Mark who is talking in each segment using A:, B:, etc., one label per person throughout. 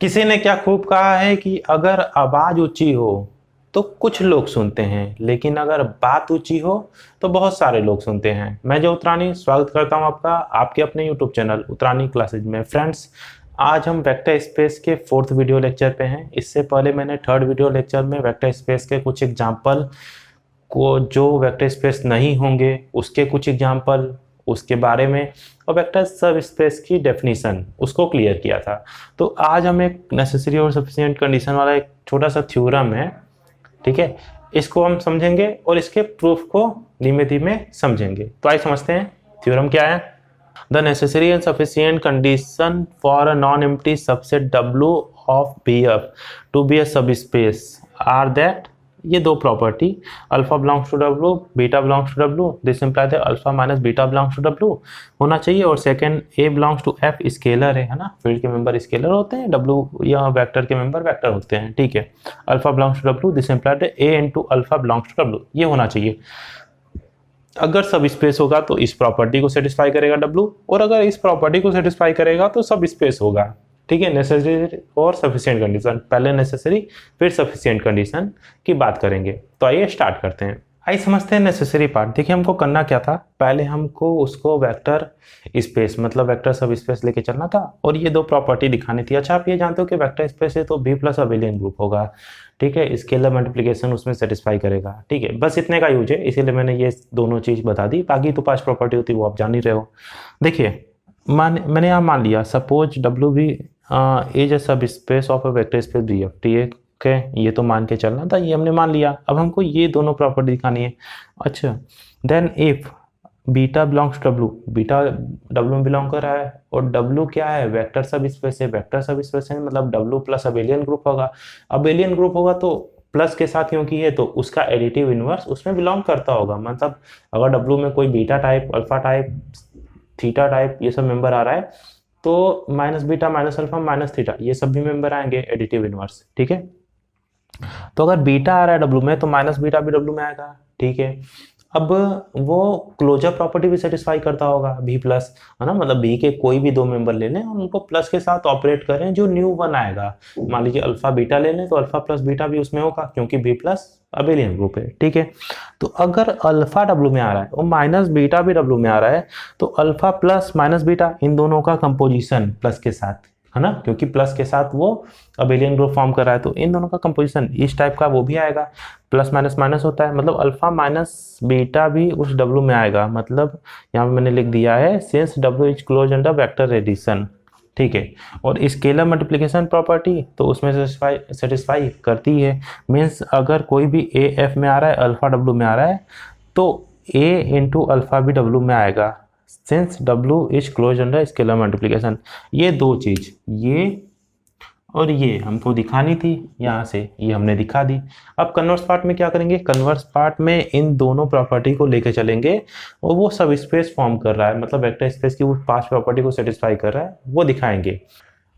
A: किसी ने क्या खूब कहा है कि अगर आवाज ऊंची हो तो कुछ लोग सुनते हैं, लेकिन अगर बात ऊंची हो तो बहुत सारे लोग सुनते हैं। मैं जो उत्तरानी स्वागत करता हूं आपका आपके अपने यूट्यूब चैनल उत्तरानी क्लासेज में। फ्रेंड्स, आज हम वेक्टर स्पेस के 4th वीडियो लेक्चर पे हैं। इससे पहले मैंने 3rd वीडियो लेक्चर में वेक्टर स्पेस के कुछ एग्जाम्पल को, जो वेक्टर स्पेस नहीं होंगे उसके कुछ एग्जाम्पल, उसके बारे में, और वेक्टर सब स्पेस की डेफिनेशन उसको क्लियर किया था। तो आज हम एक नेसेसरी और सफिशिएंट कंडीशन वाला एक छोटा सा थ्योरम है, ठीक है, इसको हम समझेंगे और इसके प्रूफ को धीमे धीमे समझेंगे। तो आइए समझते हैं थ्योरम क्या है। The necessary and sufficient condition for a non empty subset W of BF to be a subspace are that, ये दो property, alpha belongs to W, beta belongs to W, this imply that alpha minus beta belongs to W होना चाहिए। और second, A belongs to F scalar है ना, field के member scalar होते हैं, W या वेक्टर के मेंबर वेक्टर होते हैं, ठीक है। Alpha belongs to W, this imply that A into alpha belongs to W, ये होना चाहिए। अगर सब स्पेस होगा तो इस प्रॉपर्टी को सेटिस्फाई करेगा W, और अगर इस प्रॉपर्टी को सेटिस्फाई करेगा तो सब स्पेस होगा, ठीक है। नेसेसरी और सफिशिएंट कंडीशन, पहले नेसेसरी फिर सफिशिएंट कंडीशन की बात करेंगे। तो आइए स्टार्ट करते हैं। आइए समझते हैं नेसेसरी पार्ट। देखिए हमको करना क्या था, पहले हमको उसको वेक्टर स्पेस मतलब वेक्टर सब स्पेस लेके चलना था और ये दो प्रॉपर्टी दिखानी थी। अच्छा, आप ये जानते हो कि वेक्टर स्पेस है तो V प्लस अबेलियन ग्रुप होगा, ठीक है, स्केलर मल्टीप्लिकेशन उसमें सेटिस्फाई करेगा, ठीक है। बस इतने का यूज है, इसीलिए मैंने ये दोनों चीज बता दी। बाकी तो 5 प्रॉपर्टी होती है वो आप जान ही रहे हो। देखिए मैंने यहाँ मान लिया सपोज W भी इज अ सब space of a vector space BF, ठीक है, ये तो मान के चलना था, ये हमने मान लिया। अब हमको ये दोनों प्रॉपर्टी दिखानी है। अच्छा, then if beta belongs to W, beta W में बिलोंग कर रहा है और W क्या है, वेक्टर सब स्पेस है। वेक्टर सब स्पेस है मतलब W प्लस अबेलियन ग्रुप होगा। अबेलियन ग्रुप होगा तो प्लस के साथ क्योंकि है तो उसका एडिटिव इनवर्स उसमें बिलोंग करता होगा। मतलब अगर W में कोई beta type, alpha type, theta type ये सब मेंबर आ रहा है तो minus beta minus alpha minus theta ये सब भी मेंबर आएंगे एडिटिव इनवर्स, ठीक है। तो अगर बीटा आ रहा है W में तो माइनस बीटा भी W में आएगा, ठीक है। अब वो क्लोजर प्रॉपर्टी भी सेटिस्फाई करता होगा B प्लस, है ना, मतलब B के कोई भी दो मेंबर ले लें और उनको प्लस के साथ ऑपरेट करें, जो न्यू वन आएगा। मान लीजिए अल्फा बीटा ले लें तो अल्फा प्लस बीटा भी उसमें होगा क्योंकि B प्लस अबेलियन ग्रुप है, ठीक है। तो अगर अल्फा W में आ रहा है और माइनस बीटा भी W में आ रहा है तो अल्फा प्लस माइनस बीटा इन दोनों का कंपोजिशन प्लस के साथ, है ना, क्योंकि प्लस के साथ वो अबेलियन ग्रुप फॉर्म कर रहा है तो इन दोनों का कंपोजिशन इस टाइप का वो भी आएगा। प्लस माइनस माइनस होता है मतलब अल्फा माइनस बीटा भी उस W में आएगा। मतलब यहाँ पे मैंने लिख दिया है since W is close under vector addition, ठीक है। और स्केलर मल्टीप्लिकेशन प्रॉपर्टी तो उसमें सेटिस्फाई करती है। मीन्स अगर कोई भी A F में आ रहा है, अल्फा W में आ रहा है तो A इंटू अल्फा भी W में आएगा since W is close under scalar multiplication. ये दो चीज, ये और ये हमको दिखानी थी, यहाँ से ये हमने दिखा दी। अब कन्वर्स पार्ट में क्या करेंगे, कन्वर्स पार्ट में इन दोनों प्रॉपर्टी को लेके चलेंगे और वो सब स्पेस फॉर्म कर रहा है, मतलब वेक्टर स्पेस की वो 5 प्रॉपर्टी को सेटिस्फाई कर रहा है, वो दिखाएंगे।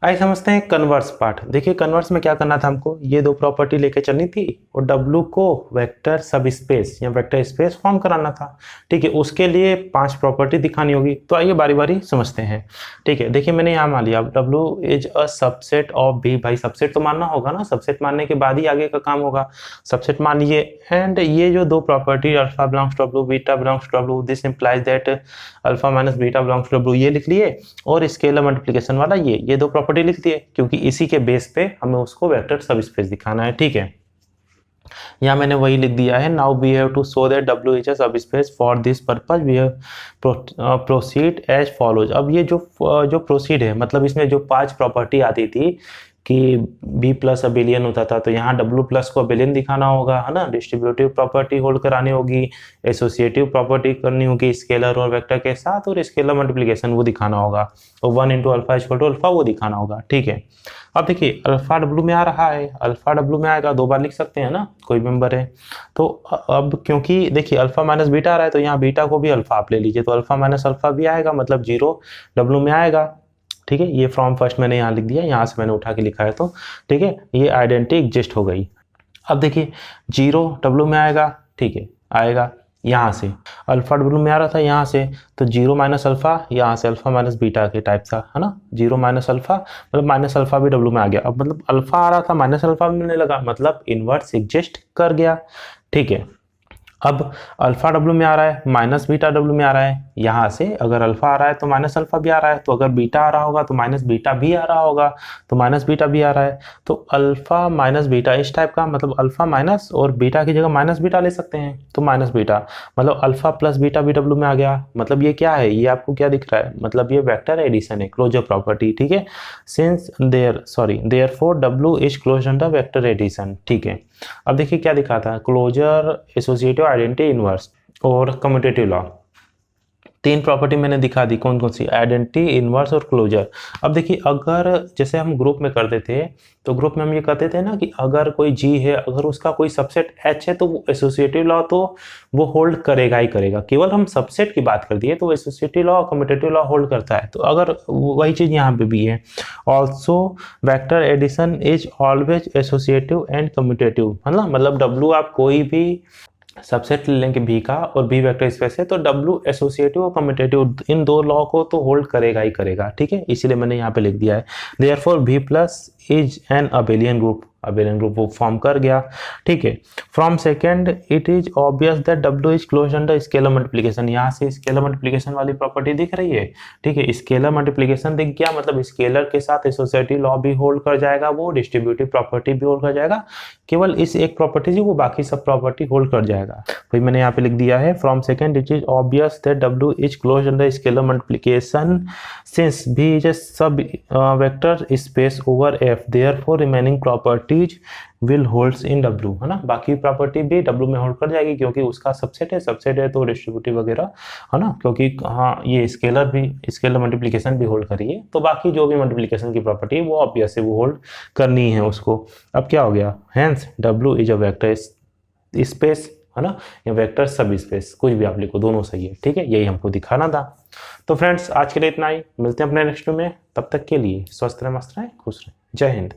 A: आइए समझते हैं कन्वर्स पार्ट। देखिए कन्वर्स में क्या करना था, हमको ये दो प्रॉपर्टी लेके चलनी थी और W को वेक्टर सब स्पेस या वेक्टर स्पेस फॉर्म कराना था, ठीक है। उसके लिए 5 प्रॉपर्टी दिखानी होगी। तो आइए बारी बारी समझते हैं, ठीक है। देखिए मैंने यहाँ मान लिया W is a subset of B। भाई सबसेट तो मानना होगा ना, सबसेट मानने के बाद ही आगे का काम होगा। सबसेट मान लिए एंड ये जो दो property alpha belongs to W, beta belongs to W, this implies that alpha minus beta belongs to W, ये लिख लिए। और स्केलर मल्टीप्लिकेशन वाला ये दो प्रॉपर्टी लिख दिए क्योंकि इसी के बेस पे हमें उसको वेक्टर सब स्पेस दिखाना है, ठीक है। यहाँ मैंने वही लिख दिया है। Now we have to show that W is a subspace. For this purpose we have proceed as follows. अब ये जो प्रोसीड है मतलब इसमें जो 5 प्रॉपर्टी आती थी कि B प्लस अबेलियन होता था तो यहाँ W प्लस को अबेलियन दिखाना होगा, है ना, डिस्ट्रीब्यूटिव प्रॉपर्टी होल्ड करानी होगी, एसोसिएटिव प्रॉपर्टी करनी होगी स्केलर और वेक्टर के साथ, और स्केलर मल्टीप्लिकेशन वो दिखाना होगा, और 1 into alpha equal to alpha वो दिखाना होगा, ठीक है। अब देखिए अल्फा W में आ रहा है, अल्फा W में आएगा, 2 बार लिख सकते हैं ना, कोई मेंबर है तो। अब क्योंकि देखिए अल्फा माइनस बीटा आ रहा है तो यहाँ बीटा को भी अल्फा आप ले लीजिए तो अल्फा माइनस अल्फा भी आएगा, मतलब 0 W में आएगा, ठीक है। ये फ्रॉम फर्स्ट मैंने यहाँ लिख दिया, यहाँ से मैंने उठा के लिखा है तो, ठीक है, ये आइडेंटिटी एग्जिस्ट हो गई। अब देखिए 0 W में आएगा, ठीक है, आएगा। यहाँ से अल्फा डब्ल्यू में आ रहा था यहाँ से, तो जीरो माइनस अल्फा, यहाँ से अल्फा माइनस बीटा के टाइप था, है ना। जीरो माइनस अल्फा मतलब माइनस अल्फा भी डब्ल्यू में आ गया। अब मतलब अल्फा आ रहा था माइनस अल्फा मिलने लगा, मतलब इनवर्स एग्जिस्ट कर गया। ठीक है, अब अल्फा डब्ल्यू में आ रहा है, माइनस बीटा डब्ल्यू में आ रहा है। यहाँ से अगर अल्फा आ रहा है तो माइनस अल्फा भी आ रहा है, तो अगर बीटा आ रहा होगा तो माइनस बीटा भी आ रहा होगा, तो माइनस बीटा भी आ रहा है। तो अल्फा माइनस बीटा इस टाइप का, मतलब अल्फा माइनस और बीटा की जगह माइनस बीटा ले सकते हैं, तो माइनस बीटा मतलब अल्फा प्लस बीटा भी डब्ल्यू में आ गया। मतलब ये क्या है, ये आपको क्या दिख रहा है, मतलब ये वेक्टर एडिशन है, क्लोजर प्रॉपर्टी। ठीक है, since therefore W is closed under vector addition. ठीक है, अब देखिए क्या दिखा था, क्लोजर, एसोसिएटिव, आइडेंटिटी, इनवर्स और कम्यूटेटिव लॉ। तीन प्रॉपर्टी मैंने दिखा दी, कौन कौन सी, आइडेंटिटी, इनवर्स और क्लोजर। अब देखिए अगर जैसे हम ग्रुप में करते थे, तो ग्रुप में हम ये कहते थे ना कि अगर कोई जी है, अगर उसका कोई सबसेट एच है, तो वो एसोसिएटिव लॉ तो वो होल्ड करेगा ही करेगा। केवल हम सबसेट की बात कर दिए तो एसोसिएटिव लॉ और कम्यूटेटिव लॉ होल्ड करता है। तो अगर वही चीज यहाँ पे भी है, also vector addition is always associative and commutative, है ना। मतलब डब्ल्यू आप कोई भी सबसेट ले लेंगे भी का और भी वेक्टर स्पेस है, तो डब्ल्यू एसोसिएटिव और कम्यूटेटिव इन दो लॉ को तो होल्ड करेगा ही करेगा। ठीक है, इसीलिए मैंने यहाँ पे लिख दिया है देयरफॉर भी plus is an abelian group, abelian group वो फॉर्म कर गया। ठीक है, from second it is obvious that W is closed under scalar multiplication. यहाँ से स्केलर मल्टीप्लिकेशन वाली प्रॉपर्टी दिख रही है। ठीक है, स्केलर मल्टीप्लिकेशन दिख गया, मतलब स्केलर के साथ एसोसिएटिव लॉ भी होल्ड कर जाएगा, वो डिस्ट्रीब्यूटिव प्रॉपर्टी भी होल्ड कर जाएगा। केवल इस एक प्रॉपर्टी से वो बाकी सब प्रॉपर्टी होल्ड कर जाएगा। तो मैंने यहाँ पे लिख दिया है from second it is obvious that W is closed under scalar multiplication since भी इज ए सब vector space over F, therefore remaining properties will holds in W, है ना। बाकी प्रॉपर्टी भी डब्ल्यू में होल्ड कर जाएगी क्योंकि उसका सबसेट है तो डिस्ट्रीब्यूटिव वगैरह, है ना, क्योंकि हाँ ये स्केलर मल्टीप्लिकेशन भी होल्ड करिए, तो बाकी जो भी मल्टीप्लिकेशन की प्रॉपर्टी है वो ऑब्वियस है, वो होल्ड करनी है उसको। अब क्या हो गया, hence W is a vector space, है ना, या वेक्टर सब स्पेस, कुछ भी आप लिखो, दोनों सही है। ठीक है, यही हमको दिखाना था। तो फ्रेंड्स आज के लिए इतना ही, मिलते हैं अपने नेक्स्ट में, तब तक के लिए स्वस्थ रहें, मस्त रहें, खुश रहें, जय हिंद।